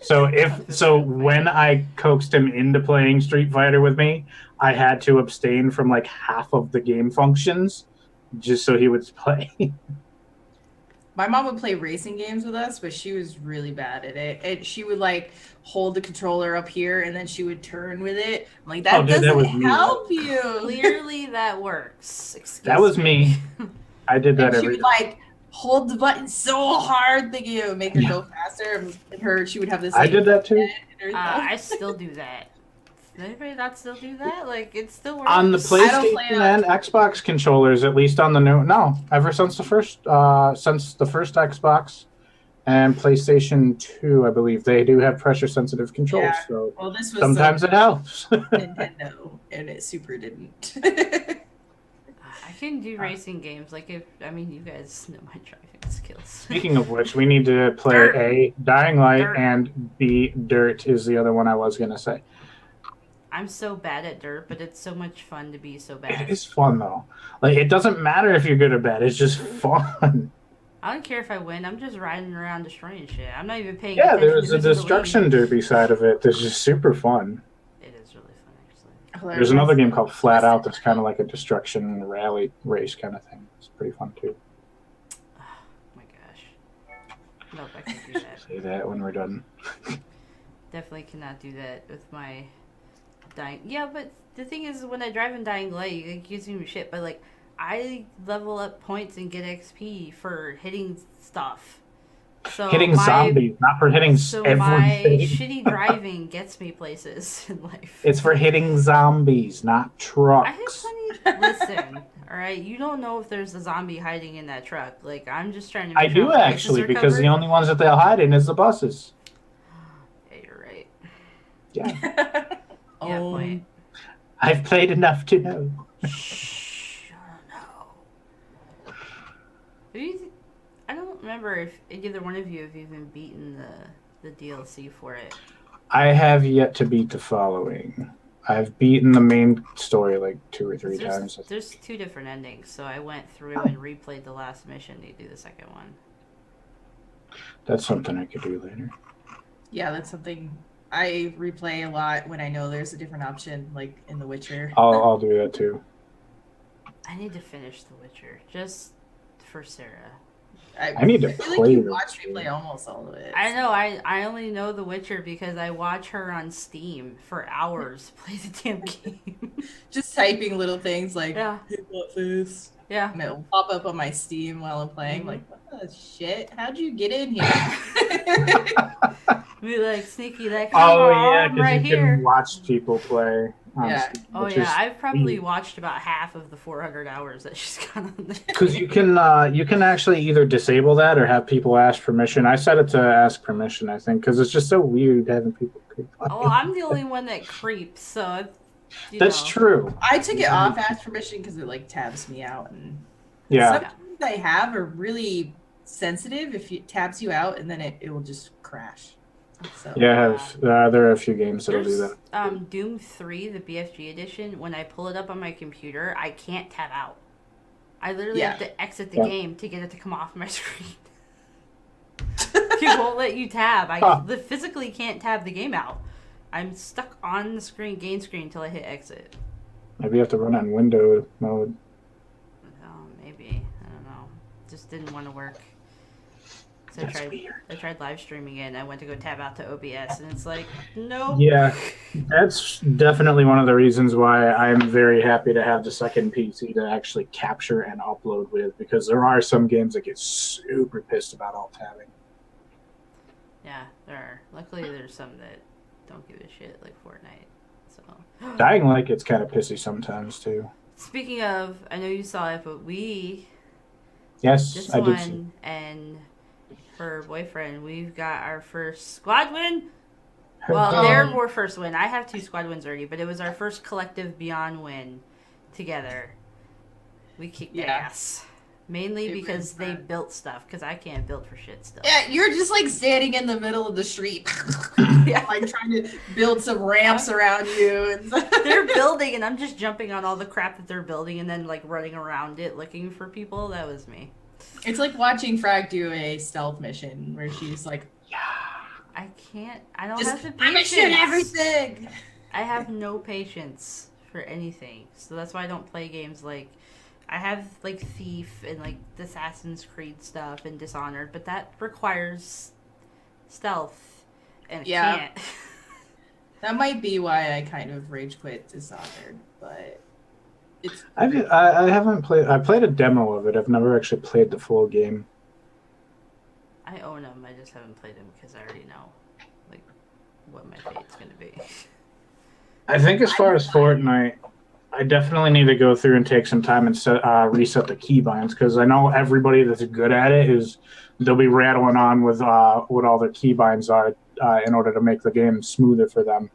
So when I coaxed him into playing Street Fighter with me, I had to abstain from like half of the game functions just so he would play. My mom would play racing games with us, but she was really bad at it. And she would like hold the controller up here and then she would turn with it. I'm like, that Dude, that was doesn't me. help you. Clearly, that works. Excuse That was me. I did that And she every would like hold the button so hard that you would make her go faster. And she would have this. I Like, did that too. I still do that. Does anybody not still do that? Like, it still works. On the I don't play PlayStation on- and Xbox controllers, at least on the new, no, ever since the first Xbox and PlayStation 2, I believe they do have pressure sensitive controls. Yeah. So Well, this was sometimes it helps. Nintendo, and it super didn't. I can do racing games. Like, you guys know my driving skills. Speaking of which, we need to play Dirt. A, Dying Light, Dirt. and B, Dirt is the other one I was gonna say. I'm so bad at dirt, but it's so much fun to be so It bad. is fun though. Like, it doesn't matter if you're good or bad. It's just fun. I don't care if I win. I'm just riding around destroying shit. I'm not even paying Yeah, attention there's to a who's in the destruction lead. derby side of it that's just super fun. It is really fun, actually. There's another game called Flat Out that's kind of like a destruction rally race kind of thing. It's pretty fun too. Oh my gosh. Nope, I can't do that. Say that when we're done. Definitely cannot do that with my dying. Yeah, but the thing is, when I drive in Dying Light, it gives me shit. But like, I level up points and get XP for hitting stuff. So Hitting zombies, not for hitting So my everything. shitty driving gets me places in life. It's for hitting zombies, not I have trucks. plenty. Listen, all right. You don't know if there's a zombie hiding in that truck. Like, I'm just trying to. I Make sure do all the bases actually, are because the covered. only ones that they'll hide in is the buses. Yeah, you're right. Yeah, Yeah, Oh, point. I've played enough to know. Shh, I don't know. I don't remember if either one of you have even beaten the DLC for it. I have yet to beat the following. I've beaten the main story like 2 or 3 times. There's 2 different endings, so I went through and replayed the last mission to do the second one. That's something I could do later. yeah, that's something I replay a lot when I know there's a different option, like in The Witcher. I'll do that too. I need to finish The Witcher just for Sarah. I need to feel play like you The watch Witcher. me play almost all of it. I know. I only know The Witcher because I watch her on Steam for hours play the damn game. Just typing little things like, Yeah. hit that face. Yeah. And it'll pop up on my Steam while I'm playing. Mhm. Like, what the shit? How'd you get in here? Be like, sneaky, like, Oh yeah, I'm because right you here. can watch people play. On Yeah. Steam, Oh which yeah, is I've probably sweet. watched about half of the 400 hours that she's got on there. Because you can actually either disable that or have people ask permission. I set it to ask permission, I think, because it's just so weird having people creep on Oh, you. I'm the only one that creeps, so you That's know. true. I took it off ask permission because it like tabs me out, and Yeah. sometimes I have are really sensitive if it tabs you out, and then it will just crash. So Yeah, there are a few games that'll do There's that. Doom 3, the BFG edition. When I pull it up on my computer, I can't tab out. I literally Yeah. have to exit the Yeah. game to get it to come off my screen. It won't let you tab. I Huh. physically can't tab the game out. I'm stuck on the screen, game screen, until I hit exit. Maybe you have to run on window mode. Oh, maybe. I don't know. Just didn't want to work. So That's weird. I tried live streaming it, and I went to go tab out to OBS, and it's like, nope. Yeah, that's definitely one of the reasons why I'm very happy to have the second PC to actually capture and upload with, because there are some games that get super pissed about alt tabbing. Yeah, there are. Luckily, there's some that don't give a shit, like Fortnite. So Dying Light gets kind of pissy sometimes too. speaking of, I know you saw it, but Yes, this I did see. one and her boyfriend, we've got our first squad win. Well, their more first win. I have 2 squad wins already, but it was our first collective Beyond win together. We kicked ass. Mainly because they built stuff, because I can't build for shit still. Yeah, you're just like standing in the middle of the street, Yeah. like trying to build some ramps around you. And They're building, and I'm just jumping on all the crap that they're building, and then like running around it looking for people. That was me. It's like watching Frag do a stealth mission where she's like, I can't. I don't just, have the patience. I'm gonna shoot everything. I have no patience for anything, so that's why I don't play games like. I have like Thief and like the Assassin's Creed stuff and Dishonored, but that requires stealth, and I can't. That might be why I kind of rage quit Dishonored, but it's. I haven't played. I played a demo of it. I've never actually played the full game. I own them. I just haven't played them because I already know like what my fate's gonna be. I think as far as Fortnite, I definitely need to go through and take some time and reset the keybinds, because I know everybody that's good at it they'll be rattling on with what all their keybinds are in order to make the game smoother for them.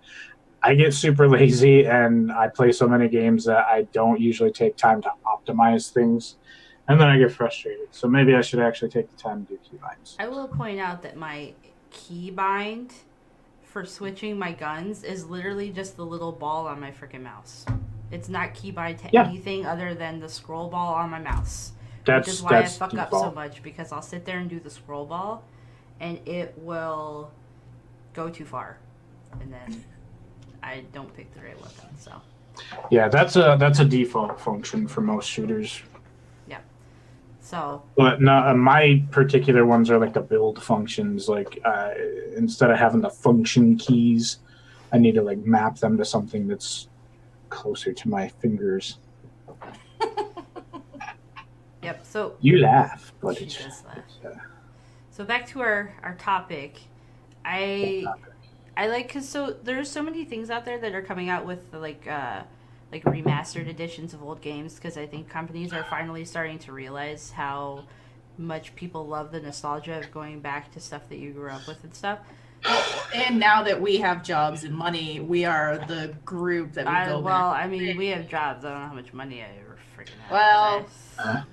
I get super lazy and I play so many games that I don't usually take time to optimize things, and then I get frustrated. So maybe I should actually take the time to do keybinds. I will point out that my keybind for switching my guns is literally just the little ball on my freaking mouse. It's not keybind to anything other than the scroll ball on my mouse. Which is why I fuck up so much, because I'll sit there and do the scroll ball and it will go too far. And then I don't pick the right weapon, so. Yeah, that's a default function for most shooters. Yeah. So. But no, my particular ones are like the build functions. Like instead of having the function keys, I need to like map them to something that's closer to my fingers. Yep. So you laugh, but she it's does laugh. So back to our topic. I like, because so there's so many things out there that are coming out with like remastered editions of old games, because I think companies are finally starting to realize how much people love the nostalgia of going back to stuff that you grew up with and stuff. And now that we have jobs and money, we are the group that we go back. Well, I mean, we have jobs. I don't know how much money I ever freaking have. Well,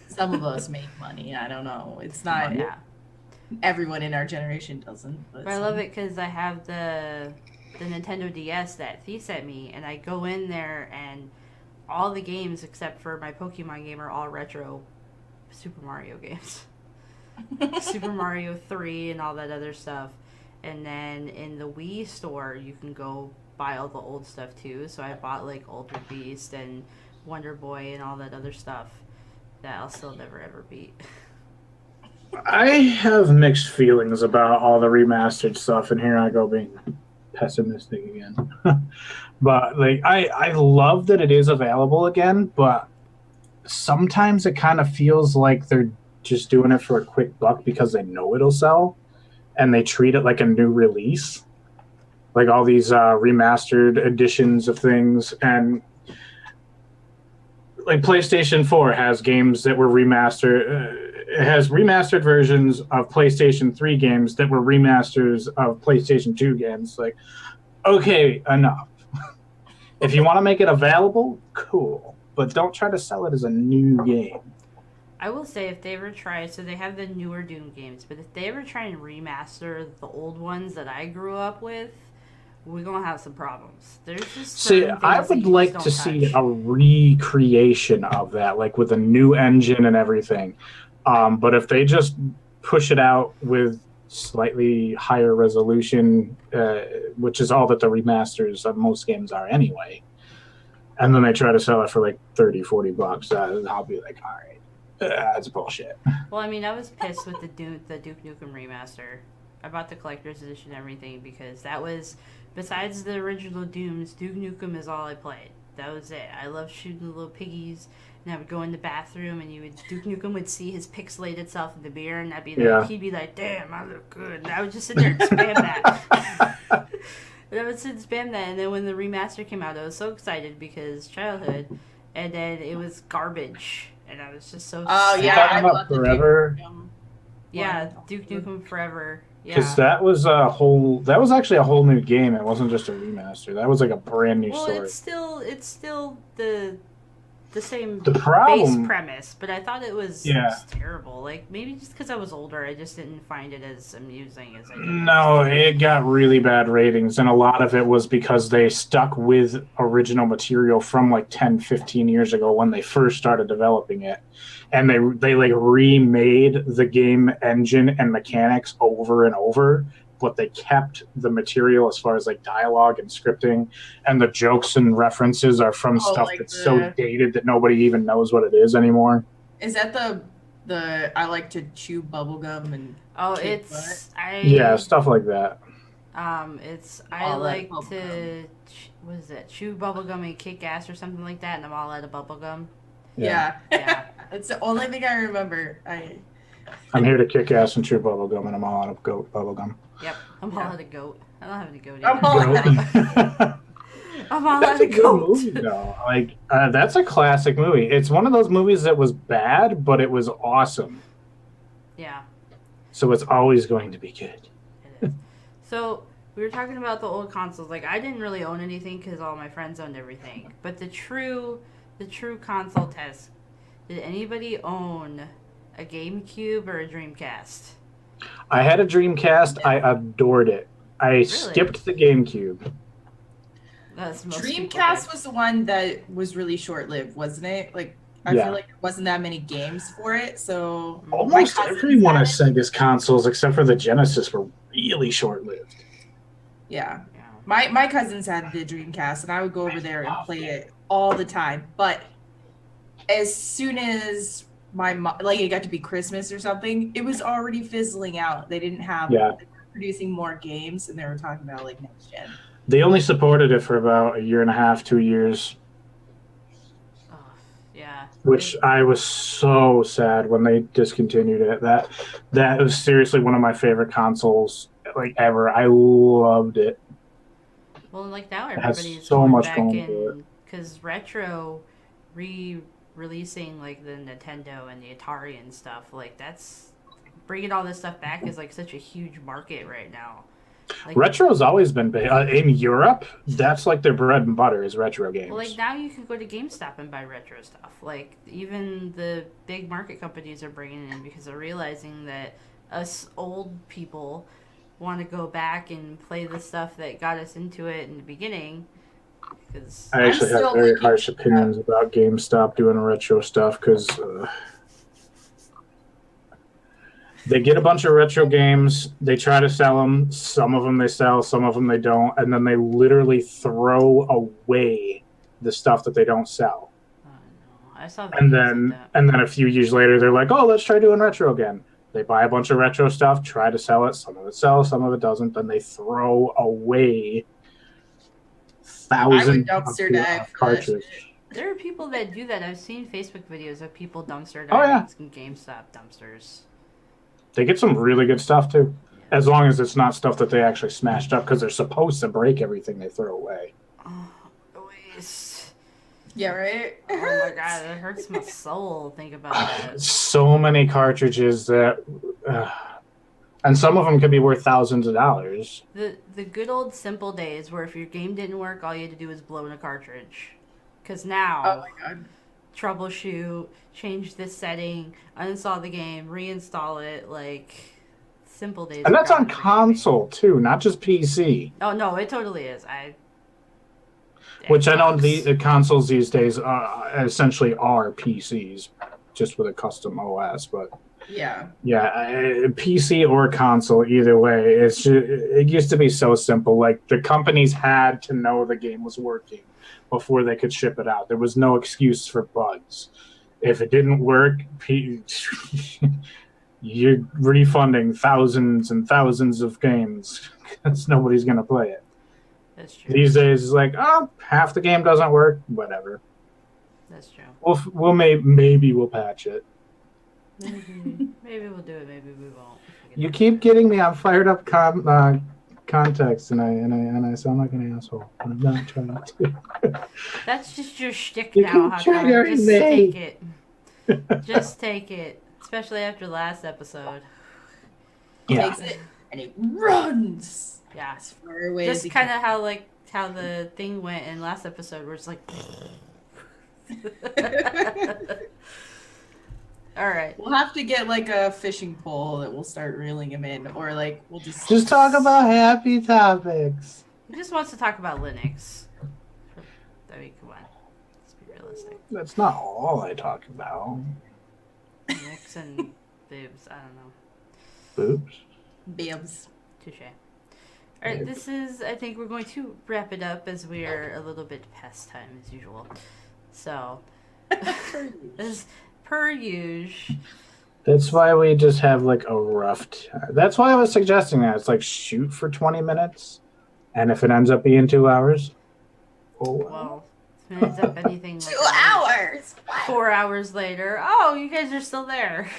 some of us make money. I don't know. It's not everyone in our generation doesn't. But I love it because I have the Nintendo DS that Thief sent me, and I go in there and all the games except for my Pokemon game are all retro Super Mario games. Super Mario 3 and all that other stuff. And then in the Wii store, you can go buy all the old stuff too. So I bought like Ultra Beast and Wonder Boy and all that other stuff that I'll still never ever beat. I have mixed feelings about all the remastered stuff, and here I go being pessimistic again. But like I love that it is available again, but sometimes it kind of feels like they're just doing it for a quick buck because they know it'll sell, and they treat it like a new release, like all these remastered editions of things. And like PlayStation 4 has games that were remastered. It has remastered versions of PlayStation 3 games that were remasters of PlayStation 2 games. Like, okay, enough. If you want to make it available, cool, but don't try to sell it as a new game. I will say, if they ever try, so they have the newer Doom games, but if they ever try and remaster the old ones that I grew up with, we're going to have some problems. There's just see, I would like to see a recreation of that, like with a new engine and everything. But if they just push it out with slightly higher resolution, which is all that the remasters of most games are anyway, and then they try to sell it for like $30-$40, I'll be like, all right. That's bullshit. Well, I mean, I was pissed with the Duke Nukem remaster. I bought the collector's edition and everything because that was, besides the original Dooms, Duke Nukem is all I played. That was it. I loved shooting the little piggies, and I would go in the bathroom, and Duke Nukem would see his pixelated self in the mirror, and he'd be like, "Damn, I look good." And I would just sit there and spam that. And I would sit and spam that, and then when the remaster came out, I was so excited because childhood, and then it was garbage, and I was just so. Oh sad. yeah, talking I about love the Forever? Duke Nukem Yeah, one. Duke Nukem Forever. Yeah. Because that was actually a whole new game. It wasn't just a remaster. That was like a brand new Well, story. it's still the same The problem- base premise, but I thought it was terrible. Like maybe just because I was older, I just didn't find it as amusing as I did. No, it got really bad ratings, and a lot of it was because they stuck with original material from like 10, 15 years ago when they first started developing it. And they like remade the game engine and mechanics over and over, but they kept the material as far as like dialogue and scripting, and the jokes and references are from stuff like that's so dated that nobody even knows what it is anymore. Is that the I like to chew bubblegum and Oh, kick it's Yeah, stuff like that. it's I All like that to what is it? Chew bubblegum and kick ass or something like that, and I'm all out of bubblegum. Yeah. Yeah. That's the only thing I remember. I'm here to kick ass and chew bubblegum, and I'm all out of goat bubblegum. Yep, I'm all out of goat. I don't have any goat. I'm either. all out of I'm all That's out a of good goat. movie, though. Like that's a classic movie. It's one of those movies that was bad, but it was awesome. Yeah. So it's always going to be good. It is. So we were talking about the old consoles. Like I didn't really own anything because all my friends owned everything. But the true console test. Did anybody own a GameCube or a Dreamcast? I had a Dreamcast. I adored it. I skipped the GameCube. That's most people Dreamcast did. was the one that was really short-lived, wasn't it? Like I Yeah. feel like there wasn't that many games for it, so Almost my cousins every one of had it. Sega's consoles, except for the Genesis, were really short-lived. Yeah. Yeah. My cousins had the Dreamcast, and I would go over there and play it all the time. But as soon as my mom, like it got to be Christmas or something, it was already fizzling out. They didn't have Yeah. they were producing more games, and they were talking about like next gen. They only supported it for about a year and a half, 2 years, Oh, yeah. which I was so sad when they discontinued it. That was seriously one of my favorite consoles like ever. I loved it. Well, like now It has everybody's so going much back going for in because retro releasing like the Nintendo and the Atari and stuff. Like that's bringing all this stuff back is like such a huge market right now. Like, Retro's always been big. In Europe, that's like their bread and butter is retro games. well, like now you can go to GameStop and buy retro stuff. Like even the big market companies are bringing it in because they're realizing that us old people want to go back and play the stuff that got us into it in the beginning. Because I actually have still very looking harsh opinions about GameStop doing retro stuff because they get a bunch of retro games, they try to sell them, some of them they sell, some of them they don't, and then they literally throw away the stuff that they don't sell. I saw And videos then of that. and then a few years later they're like, "Oh, let's try doing retro again." They buy a bunch of retro stuff, try to sell it, some of it sells, some of it doesn't, then they throw away thousands dumpster of dive for that cartridges. There are people that do that. I've seen Facebook videos of people dumpster Oh, yeah. diving in GameStop dumpsters. They get some really good stuff too, as long as it's not stuff that they actually smashed up because they're supposed to break everything they throw away. Oh, waste. Yeah, right. Oh my god, it hurts my soul to think about that. So many cartridges that, and some of them could be worth thousands of dollars. The good old simple days where if your game didn't work, all you had to do was blow in a cartridge. Because now, Oh my god. troubleshoot, change this setting, uninstall the game, reinstall it, like simple days. And are that's on gone for gaming. console too, not just PC. Oh no, it totally is. Which I know Xbox. the consoles these days essentially are PCs, just with a custom OS. But Yeah. yeah, PC or console, either way, it used to be so simple. Like the companies had to know the game was working before they could ship it out. There was no excuse for bugs. If it didn't work, you're refunding thousands and thousands of games because nobody's going to play it. That's true. These days, it's like, oh, half the game doesn't work. Whatever. That's true. Maybe we'll patch it. Maybe we'll do it. Maybe we won't. You keep getting me on fired up context, and I sound like an asshole. I'm not trying to. That's just your shtick You now, keep Hot Dog. triggering Just me. take it. Just take it. Especially after last episode. Yeah. Takes it and it runs Yeah. as far away as Just he kind of how the thing went in last episode, where it's like. All right. We'll have to get like a fishing pole that will start reeling him in, or like we'll just talk about happy topics. He just wants to talk about Linux. I mean, come on. Let's be realistic. That's not all I talk about. Linux and boobs. I don't know. Boobs. bibs. Touche. All right, this is, I think we're going to wrap it up as we are a little bit past time as usual. So, as per usual. That's why we just have like a rough time. That's why I was suggesting that. It's like shoot for 20 minutes. And if it ends up being 2 hours, oh well. Well, if it ends up anything like 2 hours. 4 hours later, oh, you guys are still there.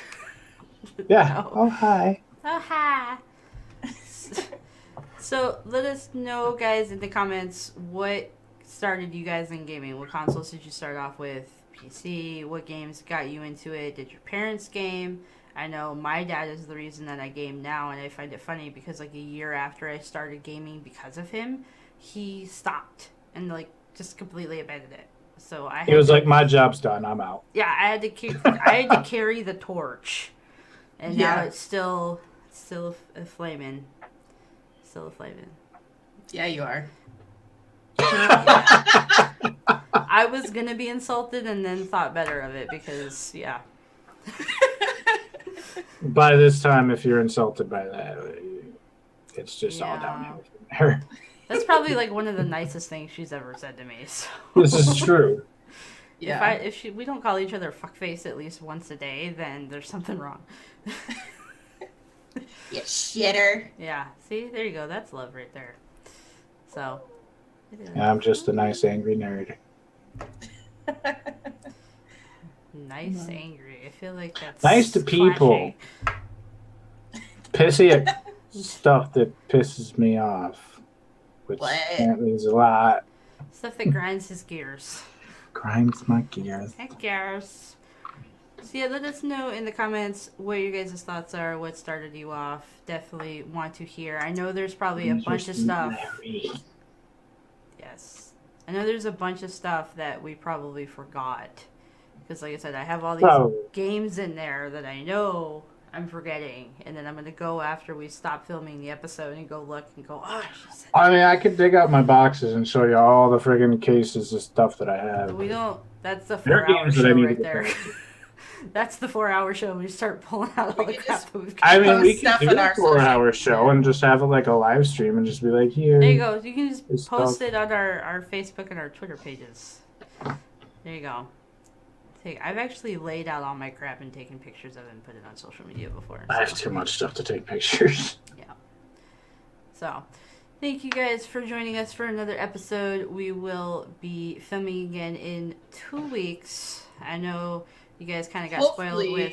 Yeah. No. Oh, hi. Oh, hi. So let us know, guys, in the comments what started you guys in gaming. What consoles did you start off with? PC? What games got you into it? Did your parents game? I know my dad is the reason that I game now, and I find it funny because like a year after I started gaming because of him, he stopped and like just completely abandoned it. So He was like, my job's done. I'm out. yeah, I had to carry the torch, and now Yeah. it's still a flaming. Still a flaming. Yeah, you are. I was gonna be insulted and then thought better of it because yeah. By this time, if you're insulted by that, it's just all Yeah. downhill from there. That's probably like one of the nicest things she's ever said to me. So This is true. Yeah. if we don't call each other fuckface at least once a day, then there's something wrong. You shitter. Yeah. See, there you go. That's love right there. So. I'm just a nice, angry nerd. Nice, angry. I feel like that's Nice to people. Pissy at stuff that pisses me off. Which What? apparently is a lot. Stuff that grinds his gears. Grinds my gears. Heck gears. So yeah, let us know in the comments what your guys' thoughts are, what started you off. Definitely want to hear. I know there's probably a bunch of stuff. Larry. Yes. I know there's a bunch of stuff that we probably forgot. Because like I said, I have all these Probably. games in there that I know I'm forgetting. And then I'm going to go after we stop filming the episode and go look and go, oh, she said I mean, I could dig out my boxes and show you all the friggin' cases of stuff that I have. we don't. That's the There are 4-hour games that I show need to right get there. back That's the 4-hour show. We start pulling out all We the can crap just- that we've got. I mean, we Post could stuff do on a our 4-hour social show and just have it like a live stream and just be like, here. There you go. You can just It's post stuff. it on our Facebook and our Twitter pages. There you go. I've actually laid out all my crap and taken pictures of it and put it on social media before. I have too much stuff to take pictures. Yeah. So, thank you guys for joining us for another episode. We will be filming again in 2 weeks. I know you guys kind of got Hopefully. spoiled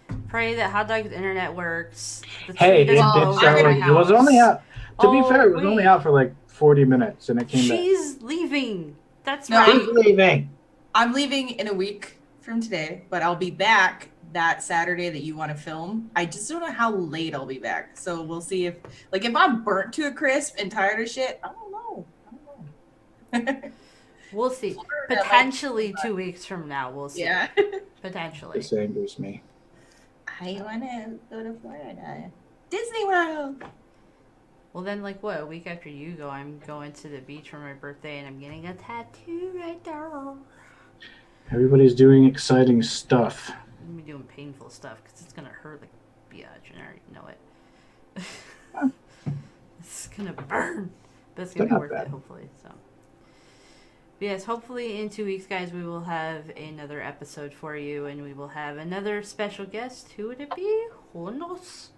with. Pray that Hot Dog's internet works. The Hey, tree it doesn't did blow start over like, my it was only house. out. To be Oh, fair, it was only wait. out for like 40 minutes and it came back. She's leaving. That's No, right. Who's leaving? I'm leaving in a week from today, but I'll be back that Saturday that you want to film. I just don't know how late I'll be back. So we'll see if I'm burnt to a crisp and tired of shit. I don't know. We'll see. Florida, Potentially 2 weeks from now, we'll see. Yeah. Potentially. This angers me. I want to go to Florida. Disney World. Well, then, like, what? A week after you go, I'm going to the beach for my birthday, and I'm getting a tattoo right there. Everybody's doing exciting stuff. I'm gonna be doing painful stuff because it's gonna hurt like a biatch, and I already know it. It's gonna burn, but it's gonna be Not worth bad. it, hopefully. So, Yes, hopefully in 2 weeks, guys, we will have another episode for you, and we will have another special guest. Who would it be? Who knows?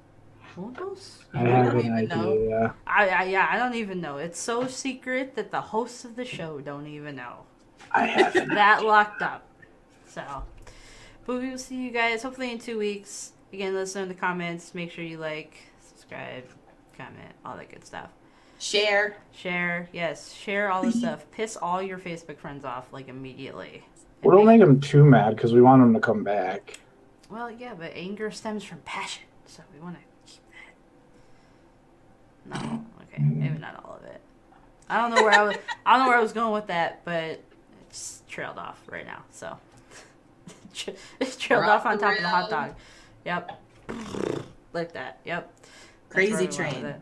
Who knows? I have don't an even know. idea. I don't even know. It's so secret that the hosts of the show don't even know. I have an That locked up. So, but we will see you guys hopefully in 2 weeks. Again, let us know in the comments. Make sure you like, subscribe, comment, all that good stuff. Share. Share, yes, share all the stuff. Piss all your Facebook friends off like immediately. We don't make them too mad because we want them to come back. Well, yeah, but anger stems from passion, so we want to keep that. No, okay, maybe not all of it. I don't know where I was going with that, but it just trailed off right now. So it's trailed We're off off on the top of the hot rail. dog. Yep, like that. Yep. That's Crazy where we went train. with it.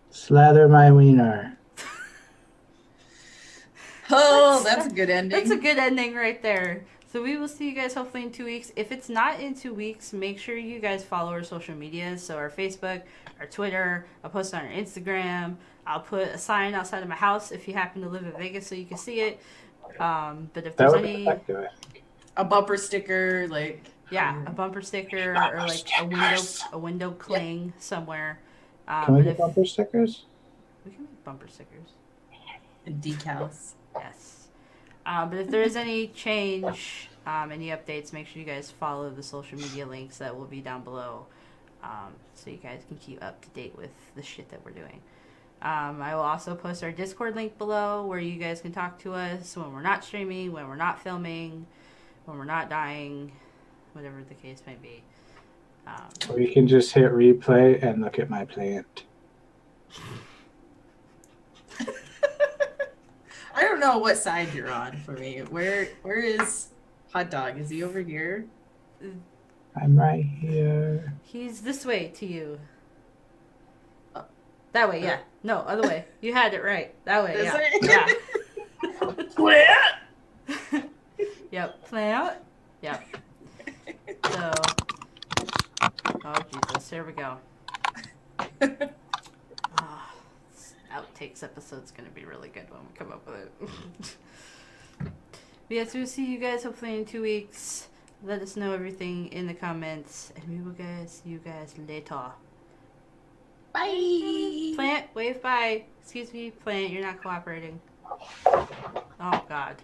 Slather my wiener. Oh, that's a good ending. That's a good ending right there. So we will see you guys hopefully in 2 weeks. If it's not in 2 weeks, make sure you guys follow our social medias. So our Facebook, our Twitter, I'll post on our Instagram. I'll put a sign outside of my house if you happen to live in Vegas so you can see it. But if That there's would be any, effective. A bumper sticker, like a bumper sticker or like a window cling somewhere. Can we But get if bumper stickers? we can make bumper stickers. and decals. Yes. But if there is any change, any updates, make sure you guys follow the social media links that will be down below, so you guys can keep up to date with the shit that we're doing. I will also post our Discord link below where you guys can talk to us when we're not streaming, when we're not filming, when we're not dying, whatever the case may be. Or you can just hit replay and look at my plant. I don't know what side you're on for me. Where is Hot Dog? Is he over here? I'm right here. He's this way to you. That way, yeah. No, other way. You had it right. That way, This yeah. way? Yeah. Yep. Plant. Yep. So. Oh Jesus! Here we go. Oh, this outtakes episode's gonna be really good when we come up with it. But yes, we'll see you guys hopefully in 2 weeks. Let us know everything in the comments, and we will see you guys later. Bye. Plant, wave bye. Excuse me, Plant, you're not cooperating. Oh God.